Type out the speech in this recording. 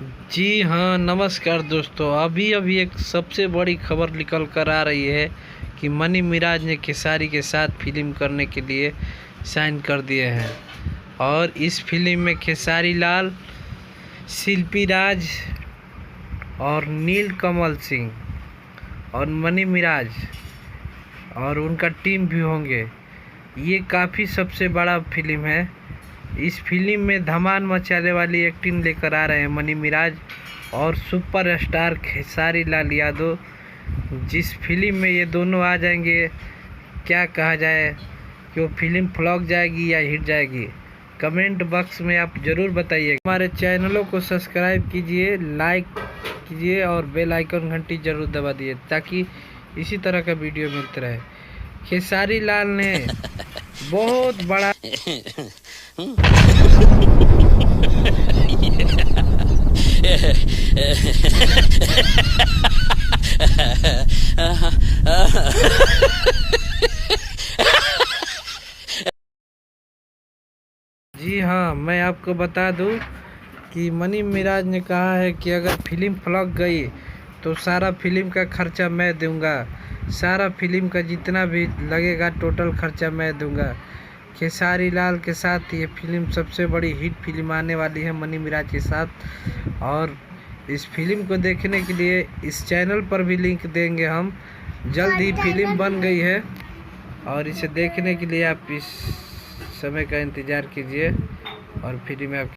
जी हाँ, नमस्कार दोस्तों। अभी अभी एक सबसे बड़ी खबर निकल कर आ रही है कि मनी मिराज ने खेसारी के साथ फिल्म करने के लिए साइन कर दिए हैं। और इस फिल्म में खेसारी लाल, शिल्पी राज और नील कमल सिंह और मनी मिराज और उनका टीम भी होंगे। ये काफ़ी सबसे बड़ा फिल्म है। इस फिल्म में धमाल मचाने वाली एक्टिंग लेकर आ रहे हैं मनी मिराज और सुपरस्टार खेसारी लाल यादव। जिस फिल्म में ये दोनों आ जाएंगे, क्या कहा जाए कि वो फिल्म फ्लॉप जाएगी या हिट जाएगी। कमेंट बॉक्स में आप ज़रूर बताइए। हमारे चैनलों को सब्सक्राइब कीजिए, लाइक कीजिए और बेल आइकन घंटी ज़रूर दबा दिए ताकि इसी तरह का वीडियो मिलते रहे। खेसारी लाल ने बहुत बड़ा जी हाँ, मैं आपको बता दूं कि मनी मिराज ने कहा है कि अगर फिल्म फ्लॉप गई तो सारा फिल्म का खर्चा मैं दूंगा। सारा फिल्म का जितना भी लगेगा टोटल खर्चा मैं दूंगा। खेसारी लाल के साथ ये फिल्म सबसे बड़ी हिट फिल्म आने वाली है मनी मिराज के साथ। और इस फिल्म को देखने के लिए इस चैनल पर भी लिंक देंगे हम। जल्द ही फिल्म बन गई है और इसे देखने के लिए आप इस समय का इंतज़ार कीजिए और फिल्म आप